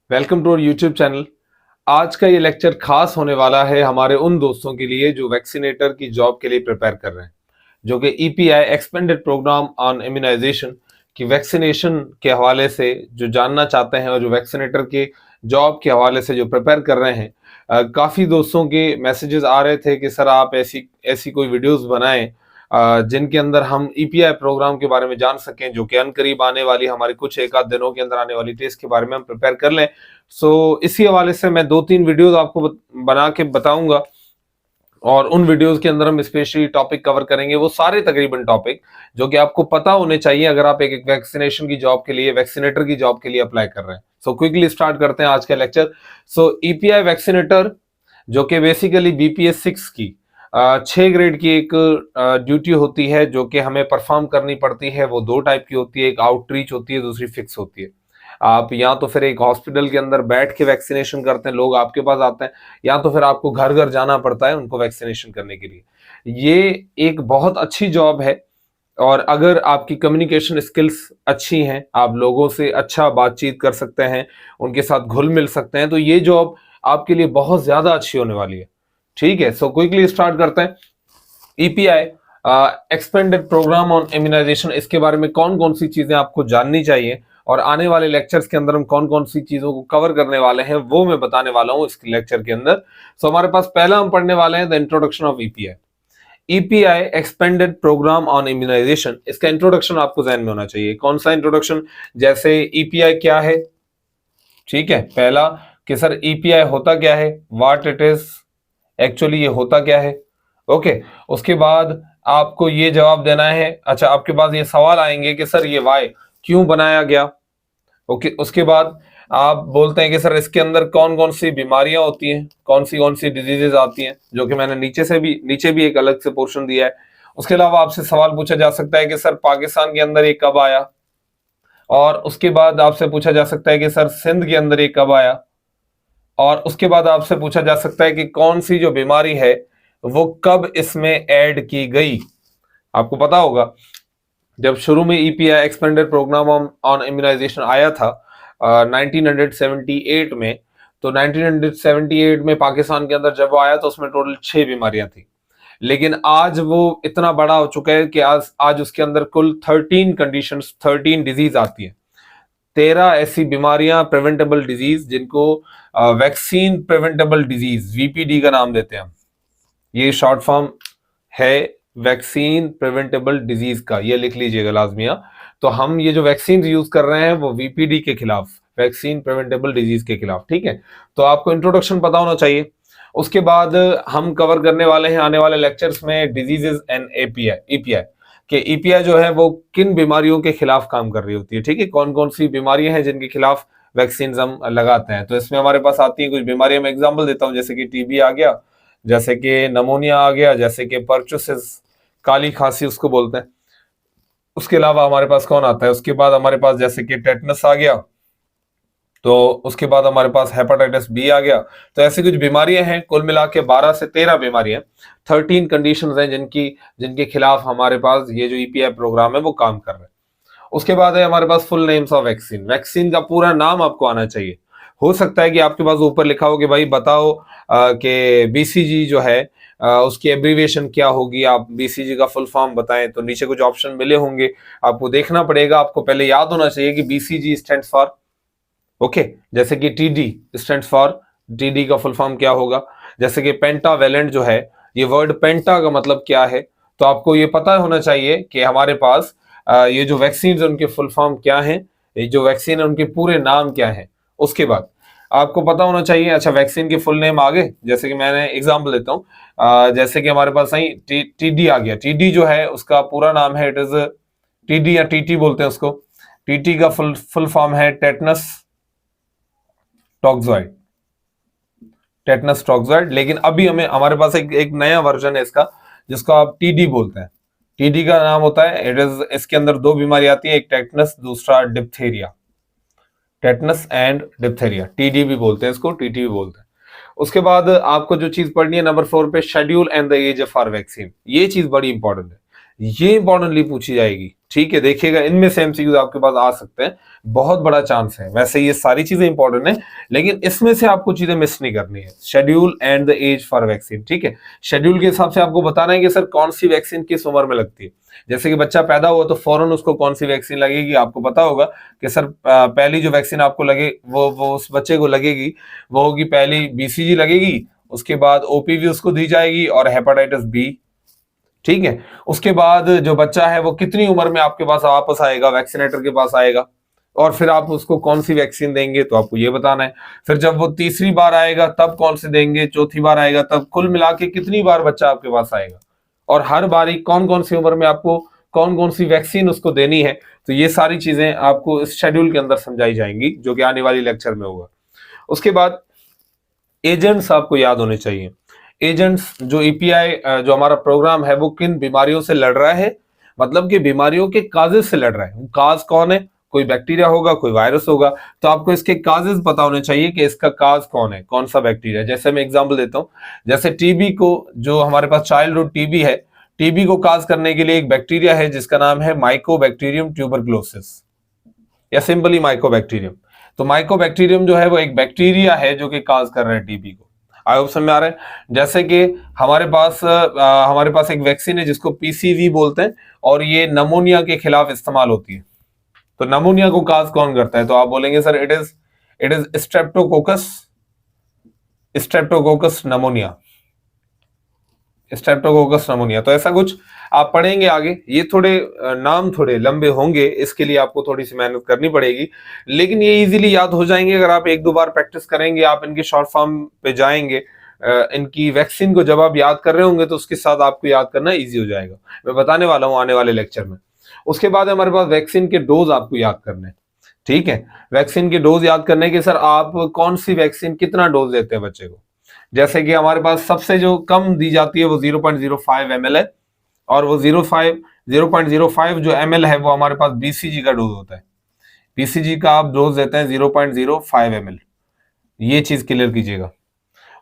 Welcome to our YouTube channel. आज का ये लेक्चर खास होने वाला है हमारे उन दोस्तों के लिए जो वैक्सीनेटर की जॉब के लिए प्रिपेयर कर रहे हैं, जो कि EPI expanded program on immunization की वैक्सीनेशन के हवाले से जो जानना चाहते हैं और जो वैक्सीनेटर के जॉब के हवाले से जो प्रिपेयर कर रहे हैं। काफ़ी दोस्तों के मैसेजेस आ रहे थे कि सर आप ऐसी ऐसी कोई वीडियोस बनाएं जिनके अंदर हम ईपीआई प्रोग्राम के बारे में जान सकें, जो कि अनकरीब आने वाली हमारी कुछ एक आध दिनों के अंदर आने वाली टेस्ट के बारे में हम प्रिपेयर कर लें। इसी हवाले से मैं 2-3 वीडियोस आपको बना के बताऊंगा और उन वीडियोस के अंदर हम स्पेशली टॉपिक कवर करेंगे, वो सारे तकरीबन टॉपिक जो कि आपको पता होने चाहिए अगर आप एक वैक्सीनेशन की जॉब के लिए, वैक्सीनेटर की जॉब के लिए अप्लाई कर रहे हैं। क्विकली स्टार्ट करते हैं आज का लेक्चर। ईपीआई वैक्सीनेटर जो कि बेसिकली बीपीएस 6 की 6 ग्रेड की एक ड्यूटी होती है जो कि हमें परफॉर्म करनी पड़ती है। वो 2 टाइप की होती है, एक आउटरीच होती है, दूसरी फिक्स होती है। आप या तो फिर एक हॉस्पिटल के अंदर बैठ के वैक्सीनेशन करते हैं, लोग आपके पास आते हैं, या तो फिर आपको घर घर जाना पड़ता है उनको वैक्सीनेशन करने के लिए। ये एक बहुत अच्छी जॉब है और अगर आपकी कम्युनिकेशन स्किल्स अच्छी हैं, आप लोगों से अच्छा बातचीत कर सकते हैं, उनके साथ घुल मिल सकते हैं, तो ये जॉब आपके लिए बहुत ज्यादा अच्छी होने वाली है। ठीक है, क्विकली स्टार्ट करते हैं। EPI expanded program on immunization, इसके बारे में कौन कौन सी चीजें आपको जाननी चाहिए और आने वाले लेक्चर्स के अंदर हम कौन कौन सी चीजों को कवर करने वाले हैं वो मैं बताने वाला हूं इस लेक्चर के अंदर। हमारे पास पहला हम पढ़ने वाले हैं the introduction of EPI. EPI expanded program on immunization, इसका इंट्रोडक्शन आपको ध्यान में होना चाहिए। कौन सा इंट्रोडक्शन? जैसे ईपीआई क्या है, ठीक है, पहला कि सर ईपीआई होता क्या है, व्हाट इट इज, एक्चुअली ये होता क्या है। ओके, उसके बाद आपको ये जवाब देना है। अच्छा, आपके पास ये सवाल आएंगे कि सर ये वाई क्यों बनाया गया। ओके, उसके बाद आप बोलते हैं कि सर इसके अंदर कौन कौन सी बीमारियां होती हैं, कौन सी डिजीजेज आती हैं, जो कि मैंने नीचे भी एक अलग से पोर्शन दिया है। उसके अलावा आपसे सवाल पूछा जा सकता है कि सर पाकिस्तान के अंदर ये कब आया, और उसके बाद आपसे पूछा जा सकता है कि सर सिंध के अंदर ये कब आया, और उसके बाद आपसे पूछा जा सकता है कि कौन सी जो बीमारी है वो कब इसमें ऐड की गई। आपको पता होगा जब शुरू में EPI expanded program on immunization आया था 1978 में, तो 1978 में पाकिस्तान के अंदर जब वो आया तो उसमें टोटल 6 बीमारियां थी। लेकिन आज वो इतना बड़ा हो चुका है कि आज उसके अंदर कुल 13 कंडीशंस, 13 डिजीज आती है। 13 ऐसी बीमारियां, प्रिवेंटेबल डिजीज, जिनको वैक्सीन प्रिवेंटेबल डिजीज, वीपीडी का नाम देते हैं हम। ये शॉर्ट फॉर्म है वैक्सीन प्रिवेंटेबल डिजीज का, ये लिख लीजिएगा लाजमिया। तो हम ये जो वैक्सीन यूज कर रहे हैं वो वीपीडी के खिलाफ, वैक्सीन प्रिवेंटेबल डिजीज के खिलाफ। ठीक है, तो आपको इंट्रोडक्शन पता होना चाहिए। उसके बाद हम कवर करने वाले हैं आने वाले लेक्चर्स में डिजीजेस एंड ईपीआई कि ईपीआई जो है वो किन बीमारियों के खिलाफ काम कर रही होती है। ठीक है, कौन कौन सी बीमारियां हैं जिनके खिलाफ वैक्सीन हम लगाते हैं। तो इसमें हमारे पास आती है कुछ बीमारियां, मैं एग्जाम्पल देता हूँ, जैसे कि टीबी आ गया, जैसे कि नमोनिया आ गया, जैसे कि परचुसिस, काली खांसी उसको बोलते हैं। उसके अलावा हमारे पास कौन आता है, उसके बाद हमारे पास जैसे कि टेटनस आ गया, तो उसके बाद हमारे पास हेपेटाइटिस बी आ गया। तो ऐसी कुछ बीमारियां हैं, कुल मिला के 12 से 13 बीमारियां, 13 कंडीशंस हैं जिनके खिलाफ हमारे पास ये जो ईपीआई प्रोग्राम है वो काम कर रहा है। उसके बाद है हमारे पास full names of vaccine. Vaccine का पूरा नाम आपको आना चाहिए। हो सकता है कि आपके पास ऊपर लिखा हो कि भाई बताओ कि बीसीजी जो है उसकी एब्रीविएशन क्या होगी, आप बीसीजी का फुल फॉर्म बताएं। तो नीचे कुछ ऑप्शन मिले होंगे, आपको देखना पड़ेगा। आपको पहले याद होना चाहिए कि बीसीजी स्टैंड्स फॉर, ओके, जैसे कि टीडी स्टैंड्स फॉर, टीडी का फुल फॉर्म क्या होगा। जैसे कि पेंटावेलेंट जो है, ये वर्ड पेंटा का मतलब क्या है, तो आपको ये पता होना चाहिए कि हमारे पास ये जो वैक्सीन उनके फुल फॉर्म क्या है, ये जो वैक्सीन है उनके पूरे नाम क्या है। उसके बाद आपको पता होना चाहिए, अच्छा वैक्सीन के फुल नेम आ गए, जैसे कि मैंने एग्जांपल देता हूँ, जैसे कि हमारे पास सही टीडी आ गया। टीडी जो है उसका पूरा नाम है, इट इज टीडी या टीटी बोलते हैं उसको। टीटी का फुल फॉर्म है टेटनस टॉक्सॉइड, टेटनस टॉक्सॉइड। लेकिन अभी हमारे पास एक नया वर्जन है इसका जिसको आप टीडी बोलते हैं। टीडी का नाम होता है, इट इज, इसके अंदर 2 बीमारी आती है, एक टेटनस, दूसरा diphtheria. Tetanus and diphtheria, TD भी बोलते हैं इसको, टीटी भी बोलते हैं। उसके बाद आपको जो चीज पढ़नी है नंबर 4 पे, schedule and the age of our vaccine. ये चीज बड़ी इंपॉर्टेंट है। ये इंपॉर्टेंटली पूछी जाएगी। ठीक है, देखिएगा इनमें से एमसीक्यूज आपके पास आ सकते हैं, बहुत बड़ा चांस है। वैसे ये सारी चीजें इंपॉर्टेंट है, लेकिन इसमें से आपको चीजें मिस नहीं करनी है। Schedule and the age for vaccine. ठीक है, शेड्यूल के हिसाब से आपको बताना है कि सर कौन सी वैक्सीन किस उम्र में लगती है। जैसे कि बच्चा पैदा हुआ तो फौरन उसको कौन सी वैक्सीन लगेगी, आपको पता होगा कि सर पहली जो वैक्सीन आपको लगे वो उस बच्चे को लगेगी, वो होगी पहली बीसीजी लगेगी, उसके बाद ओपीवी उसको दी जाएगी और हेपेटाइटिस बी। ठीक है, उसके बाद जो बच्चा है वो कितनी उम्र में आपके पास वापस आएगा, वैक्सीनेटर के पास आएगा, और फिर आप उसको कौन सी वैक्सीन देंगे तो आपको ये बताना है। फिर जब वो तीसरी बार आएगा तब कौन से देंगे, चौथी बार आएगा तब, कुल मिला के कितनी बार बच्चा आपके पास आएगा, और हर बारी कौन कौन सी उम्र में आपको कौन कौन सी वैक्सीन उसको देनी है। तो ये सारी चीजें आपको इस शेड्यूल के अंदर समझाई जाएंगी, जो कि आने वाली लेक्चर में होगा। उसके बाद एजेंट्स आपको याद होने चाहिए। एजेंट्स जो ईपीआई जो हमारा प्रोग्राम है वो किन बीमारियों से लड़ रहा है, मतलब कि बीमारियों के काजेस से लड़ रहा है। काज कौन है, कोई बैक्टीरिया होगा, कोई वायरस होगा, तो आपको इसके काजेस पता होने चाहिए कि इसका काज कौन है, कौन सा बैक्टीरिया। जैसे मैं एग्जांपल देता हूं, जैसे टीबी को, जो हमारे पास चाइल्डहुड टीबी है, टीबी को काज करने के लिए एक बैक्टीरिया है जिसका नाम है माइकोबैक्टीरियम ट्यूबरक्लोसिस, या सिंपली माइकोबैक्टीरियम। तो माइकोबैक्टीरियम जो है वो एक बैक्टीरिया है जो कि काज कर रहा है टीबी को। आई होप समझ में आ रहा है। जैसे कि हमारे पास एक वैक्सीन है जिसको पीसीवी बोलते हैं, और ये नमोनिया के खिलाफ इस्तेमाल होती है। तो नमोनिया को काज कौन करता है, तो आप बोलेंगे sir it is Streptococcus pneumonia, Streptococcus pneumonia. तो ऐसा कुछ आप पढ़ेंगे आगे। ये थोड़े नाम थोड़े लंबे होंगे, इसके लिए आपको थोड़ी सी मेहनत करनी पड़ेगी, लेकिन ये इजीली याद हो जाएंगे अगर आप एक दो बार प्रैक्टिस करेंगे। आप इनके शॉर्ट फॉर्म पे जाएंगे, इनकी वैक्सीन को जब आप याद कर रहे होंगे तो उसके साथ आपको याद करना इजी हो जाएगा। मैं बताने वाला हूं आने वाले लेक्चर में। उसके बाद हमारे पास वैक्सीन के डोज आपको याद करने। ठीक है, वैक्सीन के डोज याद करने के, सर आप कौन सी वैक्सीन कितना डोज देते हैं बच्चे को। जैसे कि हमारे पास सबसे जो कम दी जाती है वो 0.05 ml है, और वो 0.05 जो ml है वो हमारे पास बीसीजी का डोज होता है। बीसीजी का आप डोज देते हैं 0.05 ml, ये चीज क्लियर कीजिएगा।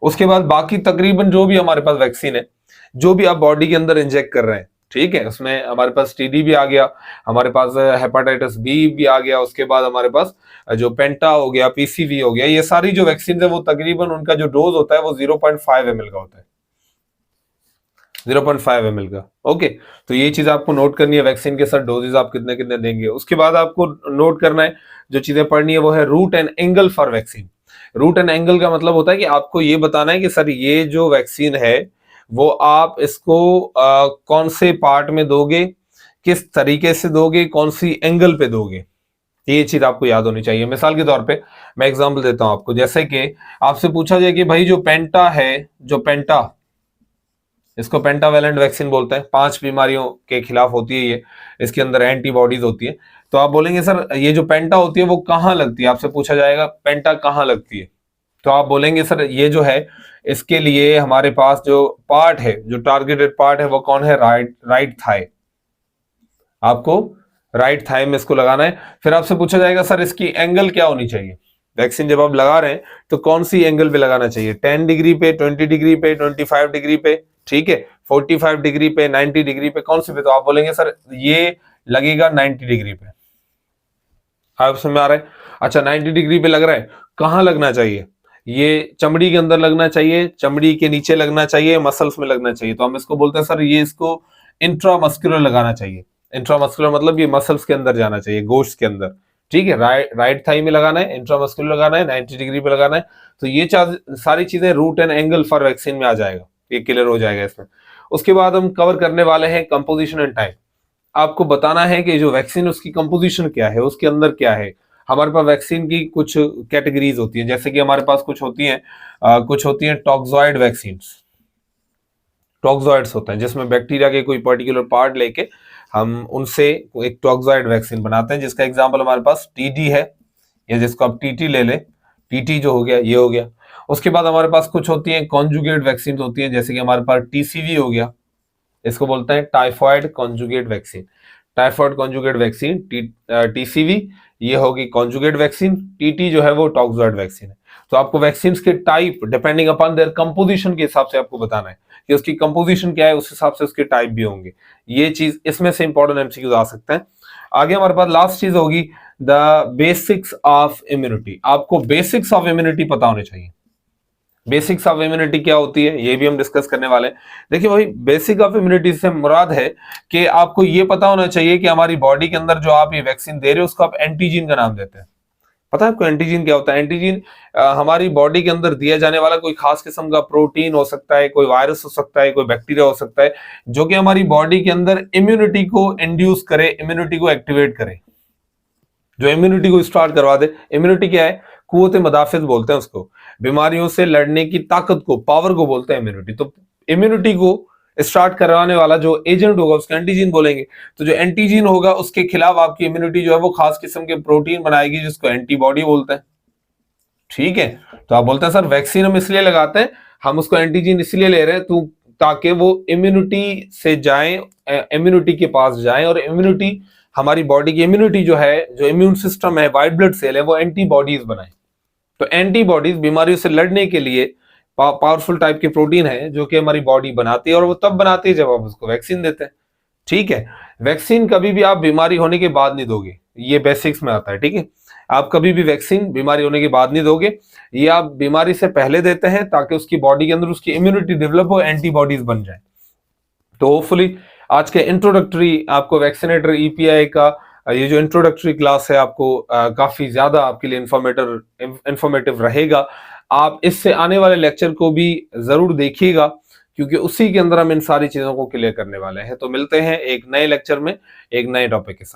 उसके बाद बाकी तकरीबन जो भी हमारे पास वैक्सीन है, जो भी आप बॉडी के अंदर इंजेक्ट कर रहे हैं, ठीक है, उसमें हमारे पास टीडी भी आ गया, हमारे पास हेपेटाइटिस बी भी आ गया, उसके बाद हमारे पास जो पेंटा हो गया, पीसीवी हो गया, ये सारी जो वैक्सीन है वो तकरीबन उनका जो डोज होता है वो 0.5 ml का होता है, 0.5 ml का। ओके, तो ये चीज आपको नोट करनी है, वैक्सीन के साथ डोजेज आप कितने कितने देंगे। उसके बाद आपको नोट करना है, जो चीजें पढ़नी है वो है route and angle for vaccine. Route and angle का मतलब होता है कि आपको ये बताना है कि सर ये जो वैक्सीन है वो आप इसको कौन से पार्ट में दोगे, किस तरीके से दोगे, कौन सी एंगल पे दोगे, ये चीज आपको याद होनी चाहिए। मिसाल के तौर पे मैं एग्जांपल देता हूं आपको, जैसे कि आपसे पूछा जाए कि भाई जो पेंटा है, जो पेंटा, इसको पेंटावेलेंट वैक्सीन बोलते हैं, 5 बीमारियों के खिलाफ होती है ये, इसके अंदर एंटीबॉडीज होती है। तो आप बोलेंगे सर ये जो पेंटा होती है वो कहाँ लगती है, आपसे पूछा जाएगा पेंटा कहाँ लगती है, तो आप बोलेंगे सर ये जो है इसके लिए हमारे पास जो पार्ट है, जो टारगेटेड पार्ट है वो कौन है, राइट थाई। आपको राइट थाई में इसको लगाना है। फिर आपसे पूछा जाएगा सर इसकी एंगल क्या होनी चाहिए, वैक्सीन जब आप लगा रहे हैं तो कौन सी एंगल पे लगाना चाहिए, 10 डिग्री पे, 20 डिग्री पे, 25 डिग्री पे, ठीक है, 45 डिग्री पे, 90 डिग्री पे, कौन सी पे, तो आप बोलेंगे सर ये लगेगा 90 डिग्री पे। आप समझ में आ रहा है। अच्छा, 90 डिग्री पे लग रहा है, कहाँ लगना चाहिए, ये चमड़ी के अंदर लगना चाहिए, चमड़ी के नीचे लगना चाहिए, मसल्स में लगना चाहिए, तो हम इसको बोलते हैं सर ये इसको इंट्रामस्कुलर लगाना चाहिए। इंट्रामस्कुलर मतलब ये मसल्स के अंदर जाना चाहिए, गोश्त के अंदर। ठीक है, राइट थाई में लगाना है, इंट्रामस्कुलर लगाना है, 90 डिग्री पे लगाना है। तो ये सारी चीजें route and angle for vaccine में आ जाएगा, ये क्लियर हो जाएगा इसमें। उसके बाद हम कवर करने वाले हैं कंपोजिशन एंड टाइप। आपको बताना है कि जो वैक्सीन उसकी कंपोजिशन क्या है, उसके अंदर क्या है। हमारे पास वैक्सीन की कुछ कैटेगरीज होती हैं, जैसे कि हमारे पास कुछ होती हैं टॉक्सॉइड वैक्सीन। टॉक्सॉइड्स होते हैं जिसमें बैक्टीरिया के कोई पर्टिकुलर पार्ट लेके हम उनसे एक टॉक्सॉइड वैक्सीन बनाते हैं, जिसका एग्जाम्पल हमारे पास टीडी है, या जिसको आप टीटी ले लें, टीटी जो हो गया ये हो गया। उसके बाद हमारे पास कुछ होती हैं कॉन्जुगेट वैक्सीन होती हैं, जैसे कि हमारे पास टीसीवी हो गया, इसको बोलते हैं typhoid conjugate vaccine. Typhoid conjugate vaccine TCV, ये होगी कॉन्जुगेट वैक्सीन, टीटी जो है वो टॉक्सोइड वैक्सीन है। तो आपको वैक्सीन के type depending upon their composition के हिसाब से आपको बताना है कि उसकी कंपोजिशन क्या है, उस हिसाब से उसके टाइप भी होंगे। ये चीज इसमें से इंपॉर्टेंट एमसीक्यूज आ सकते हैं। आगे हमारे पास लास्ट चीज होगी द बेसिक्स ऑफ इम्यूनिटी। आपको बेसिक्स ऑफ इम्यूनिटी पता होने चाहिए। बेसिक्स ऑफ इम्यूनिटी क्या होती है ये भी हम डिस्कस करने वाले हैं। देखिए भाई, बेसिक ऑफ इम्यूनिटी से मुराद है कि आपको ये पता होना चाहिए कि हमारी बॉडी के अंदर जो आप ये वैक्सीन दे रहे हो उसको आप एंटीजन का नाम देते हैं। पता है आपको एंटीजन क्या होता है? एंटीजन हमारी बॉडी के अंदर दिया जाने वाला कोई खास किस्म का प्रोटीन हो सकता है, कोई वायरस हो सकता है, कोई बैक्टीरिया हो सकता है, जो कि हमारी बॉडी के अंदर इम्यूनिटी को इंड्यूस करे, इम्यूनिटी को एक्टिवेट करे, जो इम्यूनिटी को स्टार्ट करवा दे। इम्यूनिटी क्या है? कुव्वत मुदाफिज बोलते हैं उसको, बीमारियों से लड़ने की ताकत को, पावर को बोलते हैं इम्यूनिटी। तो इम्यूनिटी को स्टार्ट करवाने वाला जो एजेंट होगा उसको एंटीजन बोलेंगे। तो जो एंटीजन होगा उसके खिलाफ आपकी इम्यूनिटी जो है वो खास किस्म के प्रोटीन बनाएगी जिसको एंटीबॉडी बोलते हैं। ठीक है, तो आप बोलते हैं सर वैक्सीन हम इसलिए लगाते हैं, हम उसको एंटीजन इसलिए ले रहे हैं तो ताकि वो इम्यूनिटी से जाएं, इम्यूनिटी के पास जाएं, और इम्यूनिटी हमारी बॉडी की इम्यूनिटी जो है, जो इम्यून सिस्टम है, व्हाइट ब्लड सेल है, वो एंटीबॉडीज बनाए। तो एंटीबॉडीज बीमारियों से लड़ने के लिए पावरफुल टाइप के प्रोटीन है जो कि हमारी बॉडी बनाती है, और वो तब बनाती है जब आप उसको वैक्सीन देते हैं। ठीक है, वैक्सीन कभी भी आप बीमारी होने के बाद नहीं दोगे, ये बेसिक्स में आता है। ठीक है, आप कभी भी वैक्सीन बीमारी होने के बाद नहीं दोगे, ये आप बीमारी से पहले देते हैं ताकि उसकी बॉडी के अंदर उसकी इम्यूनिटी डेवलप हो, एंटीबॉडीज बन जाए। तो होपफुली आज के इंट्रोडक्टरी आपको वैक्सीनेटर ईपीआई का ये जो इंट्रोडक्टरी क्लास है आपको काफी ज्यादा आपके लिए इंफॉर्मेटिव रहेगा। आप इससे आने वाले लेक्चर को भी जरूर देखिएगा क्योंकि उसी के अंदर हम इन सारी चीजों को क्लियर करने वाले हैं। तो मिलते हैं एक नए लेक्चर में एक नए टॉपिक के साथ।